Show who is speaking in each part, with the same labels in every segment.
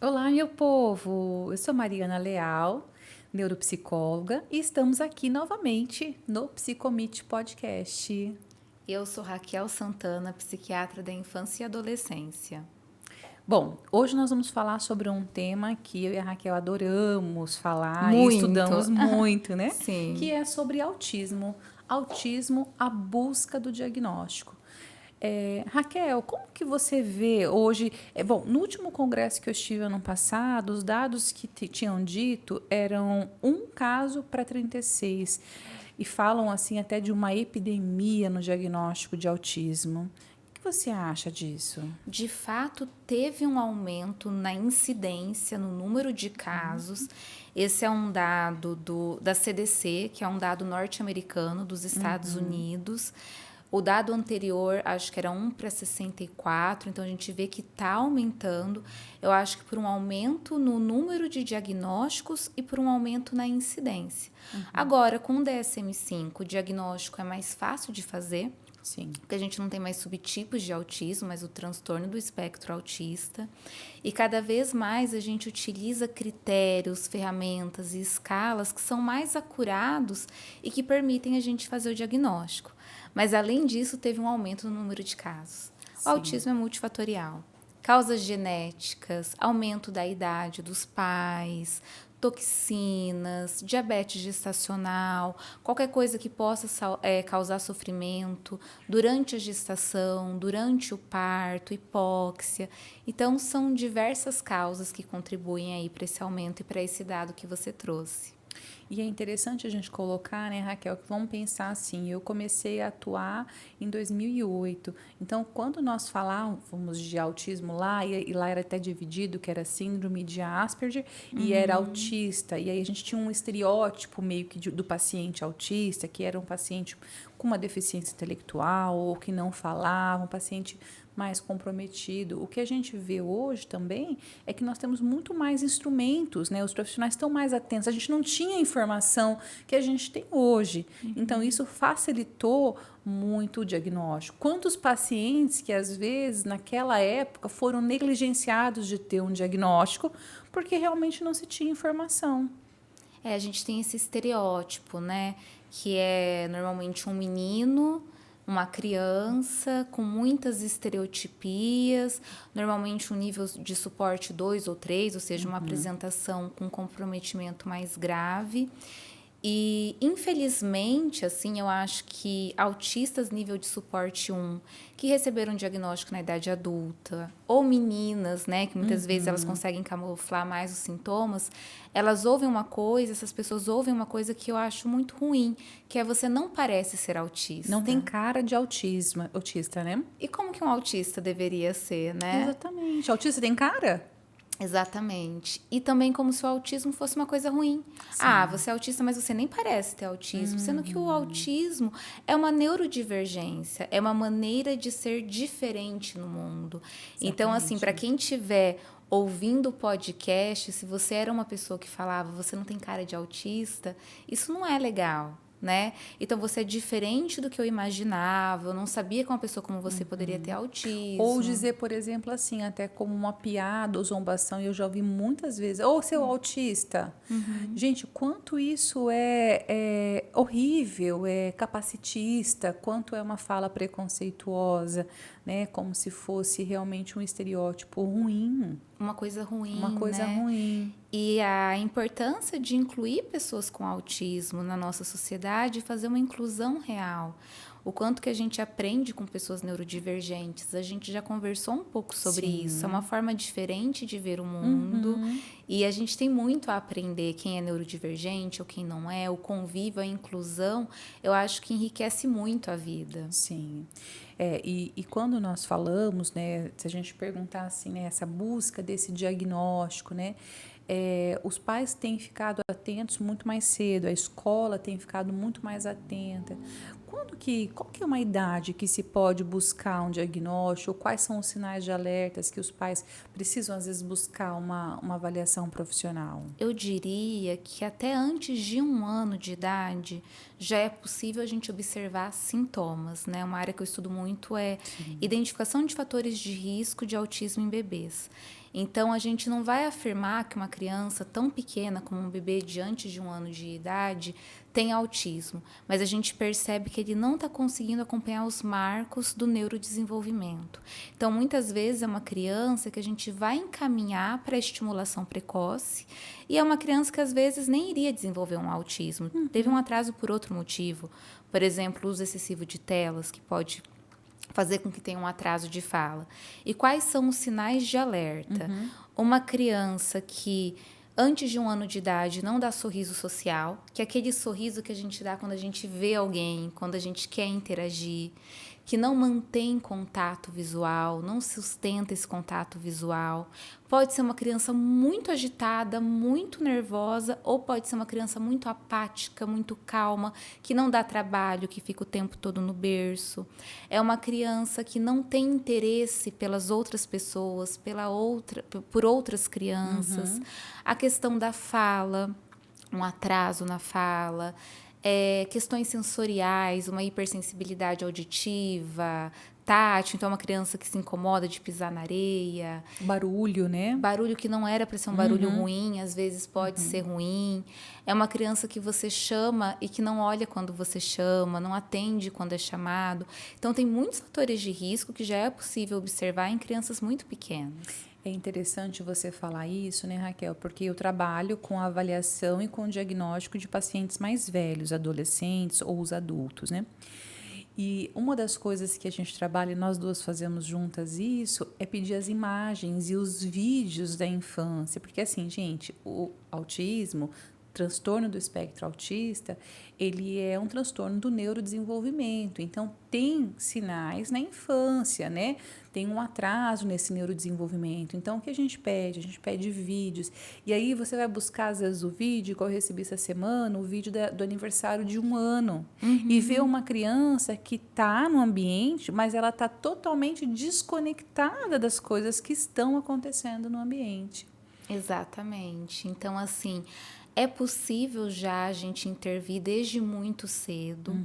Speaker 1: Olá, meu povo! Eu sou Mariana Leal, neuropsicóloga, e estamos aqui novamente no Psicomite Podcast.
Speaker 2: Eu sou Raquel Santana, psiquiatra da infância e adolescência.
Speaker 1: Bom, hoje nós vamos falar sobre um tema que eu e a Raquel adoramos falar e
Speaker 2: Muito!
Speaker 1: estudamos muito, né? Que
Speaker 2: Sim.
Speaker 1: é sobre autismo. Autismo, a busca do diagnóstico. Raquel, como que você vê hoje? Bom, no último congresso que eu estive ano passado, os dados que tinham dito eram um caso para 36 e falam assim até de uma epidemia no diagnóstico de autismo. O que você acha disso?
Speaker 2: De fato, teve um aumento na incidência, no número de casos. Esse é um dado da CDC, que é um dado norte-americano dos Estados Unidos. O dado anterior, acho que era 1 para 64, então a gente vê que está aumentando. Eu acho que por um aumento no número de diagnósticos e por um aumento na incidência. Agora, com o DSM-5, o diagnóstico é mais fácil de fazer,
Speaker 1: Sim.
Speaker 2: porque a gente não tem mais subtipos de autismo, mas o transtorno do espectro autista. E cada vez mais a gente utiliza critérios, ferramentas e escalas que são mais acurados e que permitem a gente fazer o diagnóstico. Mas, além disso, teve um aumento no número de casos. O
Speaker 1: Sim.
Speaker 2: autismo é multifatorial. Causas genéticas, aumento da idade dos pais, toxinas, diabetes gestacional, qualquer coisa que possa causar sofrimento durante a gestação, durante o parto, hipóxia. Então, são diversas causas que contribuem aí para esse aumento e para esse dado que você trouxe.
Speaker 1: E é interessante a gente colocar, né, Raquel, que vamos pensar assim, eu comecei a atuar em 2008, então quando nós falávamos de autismo lá, e lá era até dividido, que era síndrome de Asperger e era autista, e aí a gente tinha um estereótipo meio que do paciente autista, que era um paciente com uma deficiência intelectual, ou que não falava, um paciente mais comprometido. O que a gente vê hoje também é que nós temos muito mais instrumentos, né? Os profissionais estão mais atentos. A gente não tinha a informação que a gente tem hoje. Então, isso facilitou muito o diagnóstico. Quantos pacientes que, às vezes, naquela época, foram negligenciados de ter um diagnóstico porque realmente não se tinha informação.
Speaker 2: A gente tem esse estereótipo, né? Que é normalmente um menino, uma criança com muitas estereotipias, normalmente um nível de suporte 2 ou 3, ou seja, uma apresentação com comprometimento mais grave. E, infelizmente, assim, eu acho que autistas nível de suporte 1, que receberam diagnóstico na idade adulta, ou meninas, né, que muitas vezes elas conseguem camuflar mais os sintomas, elas ouvem uma coisa, essas pessoas ouvem uma coisa que eu acho muito ruim, que é você não parece ser autista.
Speaker 1: Não tem cara de autista, né?
Speaker 2: E como que um autista deveria ser, né?
Speaker 1: Exatamente. Autista tem cara?
Speaker 2: Exatamente. E também como se o autismo fosse uma coisa ruim. Ah, você é autista, mas você nem parece ter autismo. Sendo que o autismo é uma neurodivergência, é uma maneira de ser diferente no mundo. Então, assim, para quem tiver ouvindo o podcast, se você era uma pessoa que falava, você não tem cara de autista, isso não é legal. Né? Então você é diferente do que eu imaginava, eu não sabia que uma pessoa como você poderia ter autismo.
Speaker 1: Ou dizer, por exemplo, assim, até como uma piada ou zombação, e eu já ouvi muitas vezes, ô, seu autista. Gente, quanto isso é horrível, é capacitista, quanto é uma fala preconceituosa, né? Como se fosse realmente um estereótipo ruim.
Speaker 2: Uma coisa ruim,
Speaker 1: Uma coisa
Speaker 2: né?
Speaker 1: ruim.
Speaker 2: E a importância de incluir pessoas com autismo na nossa sociedade e fazer uma inclusão real. O quanto que a gente aprende com pessoas neurodivergentes. A gente já conversou um pouco sobre isso. É uma forma diferente de ver o mundo. E a gente tem muito a aprender quem é neurodivergente ou quem não é. O convívio, a inclusão, eu acho que enriquece muito a vida.
Speaker 1: Sim. E quando nós falamos, né, se a gente perguntar assim, né, essa busca desse diagnóstico, né, os pais têm ficado atentos muito mais cedo, a escola tem ficado muito mais atenta. Qual que é uma idade que se pode buscar um diagnóstico? Quais são os sinais de alertas que os pais precisam, às vezes, buscar uma avaliação profissional?
Speaker 2: Eu diria que até antes de 1 ano de idade já é possível a gente observar sintomas, né? Uma área que eu estudo muito é identificação de fatores de risco de autismo em bebês. Então, a gente não vai afirmar que uma criança tão pequena como um bebê de antes de 1 ano de idade tem autismo, mas a gente percebe que ele não está conseguindo acompanhar os marcos do neurodesenvolvimento. Então, muitas vezes é uma criança que a gente vai encaminhar para a estimulação precoce e é uma criança que às vezes nem iria desenvolver um autismo, teve um atraso por outro motivo, por exemplo, o uso excessivo de telas, que pode fazer com que tenha um atraso de fala. E quais são os sinais de alerta? Uma criança que antes de 1 ano de idade não dá sorriso social, que é aquele sorriso que a gente dá quando a gente vê alguém, quando a gente quer interagir, que não mantém contato visual, não sustenta esse contato visual. Pode ser uma criança muito agitada, muito nervosa, ou pode ser uma criança muito apática, muito calma, que não dá trabalho, que fica o tempo todo no berço. É uma criança que não tem interesse pelas outras pessoas, por outras crianças. A questão da fala, um atraso na fala, questões sensoriais, uma hipersensibilidade auditiva, tátil, então uma criança que se incomoda de pisar na areia.
Speaker 1: Barulho, né?
Speaker 2: Barulho que não era para ser um barulho ruim, às vezes pode ser ruim. É uma criança que você chama e que não olha quando você chama, não atende quando é chamado. Então, tem muitos fatores de risco que já é possível observar em crianças muito pequenas.
Speaker 1: É interessante você falar isso, né, Raquel? Porque eu trabalho com a avaliação e com o diagnóstico de pacientes mais velhos, adolescentes ou os adultos, né? E uma das coisas que a gente trabalha, e nós duas fazemos juntas isso, é pedir as imagens e os vídeos da infância. Porque assim, gente, o autismo, transtorno do espectro autista, ele é um transtorno do neurodesenvolvimento. Então, tem sinais na infância, né? Tem um atraso nesse neurodesenvolvimento. Então, o que a gente pede? A gente pede vídeos. E aí, você vai buscar, às vezes, o vídeo, igual eu recebi essa semana, o vídeo do aniversário de 1 ano. E ver uma criança que está no ambiente, mas ela está totalmente desconectada das coisas que estão acontecendo no ambiente.
Speaker 2: Exatamente. Então, assim, é possível já a gente intervir desde muito cedo.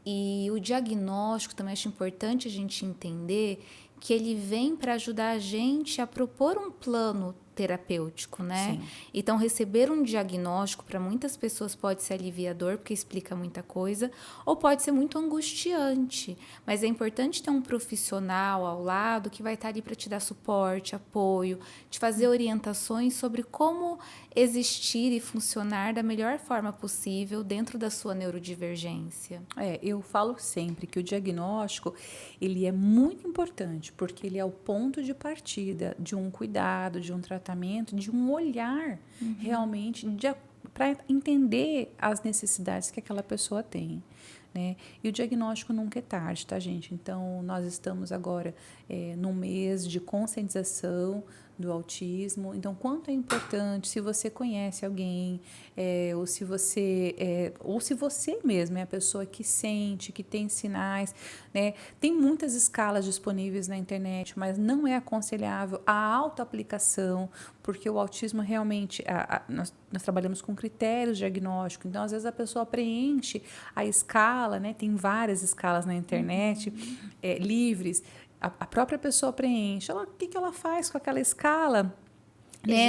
Speaker 2: E o diagnóstico também acho importante a gente entender que ele vem para ajudar a gente a propor um plano terapêutico, né?
Speaker 1: Sim.
Speaker 2: Então, receber um diagnóstico para muitas pessoas pode ser aliviador, porque explica muita coisa, ou pode ser muito angustiante. Mas é importante ter um profissional ao lado que vai estar ali para te dar suporte, apoio, te fazer orientações sobre como existir e funcionar da melhor forma possível dentro da sua neurodivergência.
Speaker 1: Eu falo sempre que o diagnóstico, ele é muito importante, porque ele é o ponto de partida de um cuidado, de um tratamento, de um olhar realmente para entender as necessidades que aquela pessoa tem. Né? E o diagnóstico nunca é tarde, tá, gente? Então, nós estamos agora num mês de conscientização do autismo. Então, quanto é importante, se você conhece alguém, ou se você mesmo é a pessoa que sente, que tem sinais, né? Tem muitas escalas disponíveis na internet, mas não é aconselhável a autoaplicação, porque o autismo realmente, nós trabalhamos com critérios diagnósticos, então às vezes a pessoa preenche a escala, né? Tem várias escalas na internet, livres, a própria pessoa preenche, o que ela faz com aquela escala?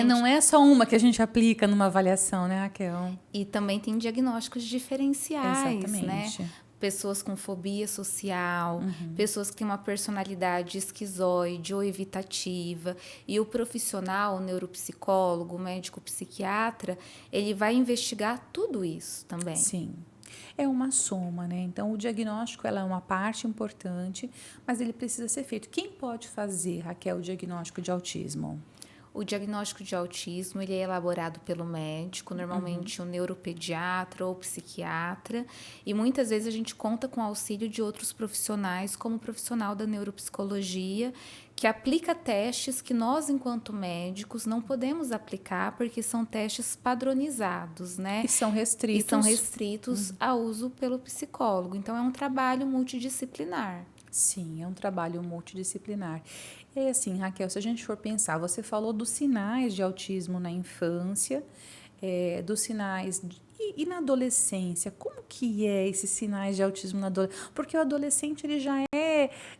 Speaker 1: Não é só uma que a gente aplica numa avaliação, né, Raquel?
Speaker 2: E também tem diagnósticos diferenciais,
Speaker 1: Exatamente.
Speaker 2: né? Pessoas com fobia social, pessoas que têm uma personalidade esquizoide ou evitativa. E o profissional, o neuropsicólogo, o médico psiquiatra, ele vai investigar tudo isso também.
Speaker 1: Sim. É uma soma, né? Então, o diagnóstico ela é uma parte importante, mas ele precisa ser feito. Quem pode fazer, Raquel, o diagnóstico de autismo?
Speaker 2: O diagnóstico de autismo ele é elaborado pelo médico, normalmente um neuropediatra ou psiquiatra, e muitas vezes a gente conta com o auxílio de outros profissionais, como o profissional da neuropsicologia, que aplica testes que nós, enquanto médicos, não podemos aplicar porque são testes padronizados, né?
Speaker 1: E são restritos.
Speaker 2: E são restritos a uso pelo psicólogo. Então, é um trabalho multidisciplinar.
Speaker 1: Sim, é um trabalho multidisciplinar. E aí, assim, Raquel, se a gente for pensar, você falou dos sinais de autismo na infância, dos sinais. E na adolescência, como que é esses sinais de autismo na adolescência? Porque o adolescente, ele já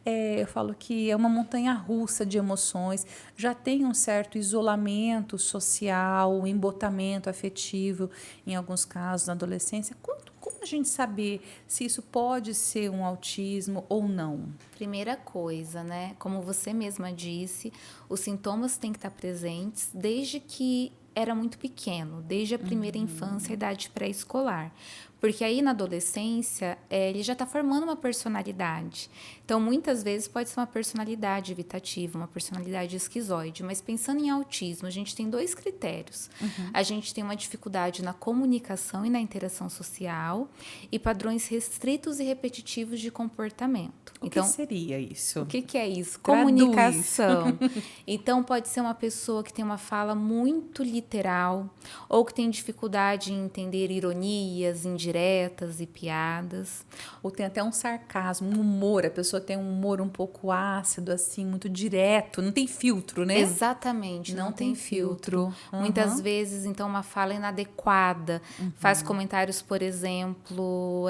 Speaker 1: eu falo que é uma montanha-russa de emoções, já tem um certo isolamento social, um embotamento afetivo, em alguns casos, na adolescência. Como a gente saber se isso pode ser um autismo ou não?
Speaker 2: Primeira coisa, né? Como você mesma disse, os sintomas têm que estar presentes desde que era muito pequeno, desde a primeira infância, a idade pré-escolar. Porque aí na adolescência, ele já está formando uma personalidade. Então, muitas vezes pode ser uma personalidade evitativa, uma personalidade esquizoide. Mas pensando em autismo, a gente tem 2 critérios. A gente tem uma dificuldade na comunicação e na interação social e padrões restritos e repetitivos de comportamento.
Speaker 1: O que seria isso?
Speaker 2: O que é isso?
Speaker 1: Traduz.
Speaker 2: Comunicação. Então, pode ser uma pessoa que tem uma fala muito literal ou que tem dificuldade em entender ironias, indiretas e piadas.
Speaker 1: Ou tem até um sarcasmo, um humor. A pessoa tem um humor um pouco ácido, assim, muito direto. Não tem filtro, né?
Speaker 2: Exatamente, não tem filtro. Muitas vezes, então, uma fala inadequada. Faz comentários, por exemplo,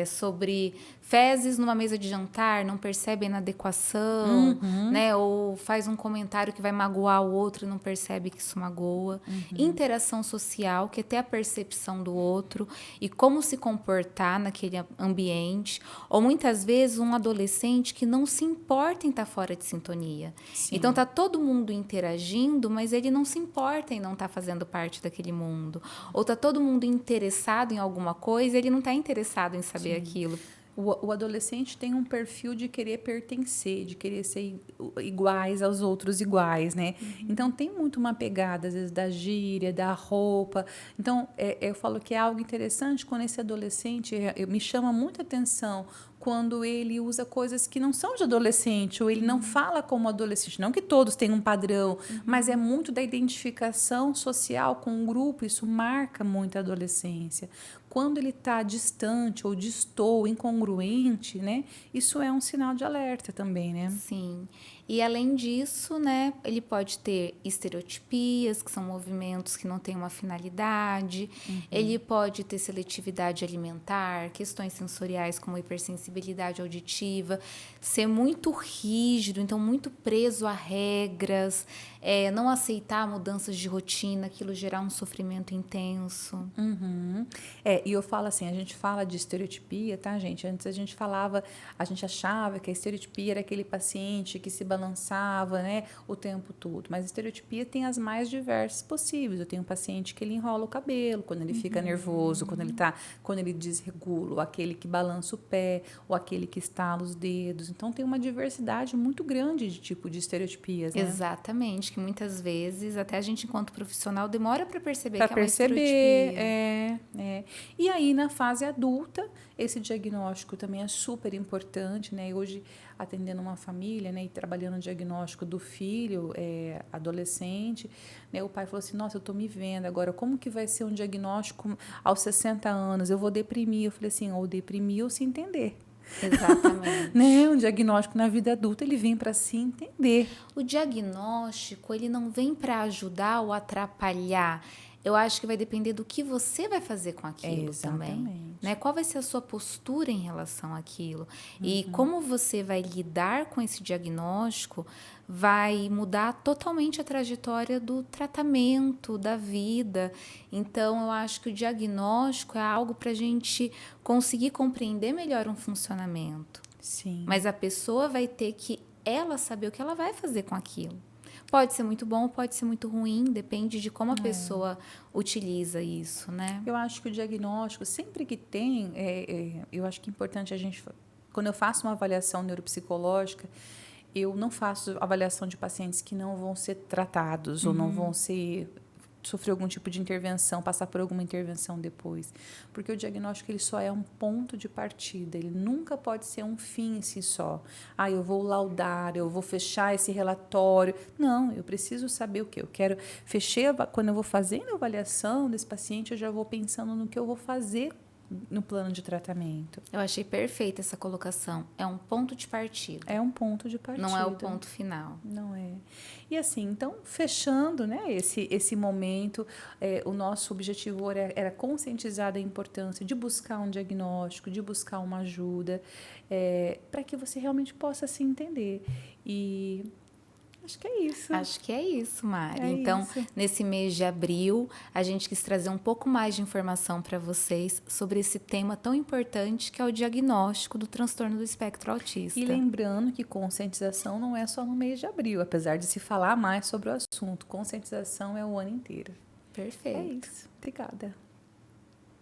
Speaker 2: sobre fezes numa mesa de jantar, não percebe a inadequação, né? Ou faz um comentário que vai magoar o outro e não percebe que isso magoa. Interação social, que é ter a percepção do outro e como se comportar naquele ambiente. Ou muitas vezes um adolescente que não se importa em estar fora de sintonia.
Speaker 1: Sim.
Speaker 2: Então tá todo mundo interagindo, mas ele não se importa em não estar fazendo parte daquele mundo. Ou tá todo mundo interessado em alguma coisa, e ele não está interessado em saber aquilo.
Speaker 1: O adolescente tem um perfil de querer pertencer, de querer ser iguais aos outros iguais, né? Então, tem muito uma pegada, às vezes, da gíria, da roupa. Então, eu falo que é algo interessante quando esse adolescente me chama muita atenção quando ele usa coisas que não são de adolescente, ou ele não fala como adolescente. Não que todos tenham um padrão, mas é muito da identificação social com o grupo, isso marca muito a adolescência. Quando ele está distante ou distou, incongruente, né? Isso é um sinal de alerta também, né?
Speaker 2: Sim. E além disso, né, ele pode ter estereotipias, que são movimentos que não têm uma finalidade. Ele pode ter seletividade alimentar, questões sensoriais como hipersensibilidade auditiva, ser muito rígido, então muito preso a regras, não aceitar mudanças de rotina, aquilo gerar um sofrimento intenso.
Speaker 1: E eu falo assim, a gente fala de estereotipia, tá, gente? Antes a gente achava que a estereotipia era aquele paciente que se balançava, né, o tempo todo. Mas a estereotipia tem as mais diversas possíveis. Eu tenho um paciente que ele enrola o cabelo quando ele fica nervoso, quando ele desregula, ou aquele que balança o pé, ou aquele que estala os dedos. Então tem uma diversidade muito grande de tipo de estereotipias, né?
Speaker 2: Exatamente, que muitas vezes até a gente enquanto profissional demora para perceber
Speaker 1: Para
Speaker 2: que é uma
Speaker 1: perceber,
Speaker 2: estereotipia.
Speaker 1: E aí, na fase adulta, esse diagnóstico também é super importante, né? E hoje, atendendo uma família, né, e trabalhando no diagnóstico do filho, adolescente, né, o pai falou assim, nossa, eu estou me vendo agora, como que vai ser um diagnóstico aos 60 anos? Eu vou deprimir. Eu falei assim, ou deprimir ou se entender.
Speaker 2: Exatamente.
Speaker 1: Né? Um diagnóstico na vida adulta, ele vem para se entender.
Speaker 2: O diagnóstico, ele não vem para ajudar ou atrapalhar. Eu acho que vai depender do que você vai fazer com aquilo também. Né? Qual vai ser a sua postura em relação àquilo? E como você vai lidar com esse diagnóstico vai mudar totalmente a trajetória do tratamento, da vida. Então, eu acho que o diagnóstico é algo para a gente conseguir compreender melhor um funcionamento.
Speaker 1: Sim.
Speaker 2: Mas a pessoa vai ter que ela saber o que ela vai fazer com aquilo. Pode ser muito bom, pode ser muito ruim, depende de como a pessoa utiliza isso, né?
Speaker 1: Eu acho que o diagnóstico, sempre que tem, eu acho que é importante a gente... Quando eu faço uma avaliação neuropsicológica, eu não faço avaliação de pacientes que não vão ser tratados ou não vão sofrer algum tipo de intervenção, passar por alguma intervenção depois. Porque o diagnóstico ele só é um ponto de partida, ele nunca pode ser um fim em si só. Eu vou laudar, eu vou fechar esse relatório. Não, eu preciso saber o que eu quero. Quando eu vou fazendo a avaliação desse paciente, eu já vou pensando no que eu vou fazer no plano de tratamento.
Speaker 2: Eu achei perfeita essa colocação. É um ponto de partida.
Speaker 1: É um ponto de partida.
Speaker 2: Não é o ponto final.
Speaker 1: Não é. E assim, então, fechando, né, esse momento, o nosso objetivo era conscientizar da importância de buscar um diagnóstico, de buscar uma ajuda, para que você realmente possa se entender. E acho que é isso.
Speaker 2: Acho que é isso, Mari.
Speaker 1: É
Speaker 2: então,
Speaker 1: isso.
Speaker 2: nesse mês de abril, a gente quis trazer um pouco mais de informação para vocês sobre esse tema tão importante que é o diagnóstico do transtorno do espectro autista.
Speaker 1: E lembrando que conscientização não é só no mês de abril, apesar de se falar mais sobre o assunto. Conscientização é o ano inteiro.
Speaker 2: Perfeito.
Speaker 1: É isso. Obrigada.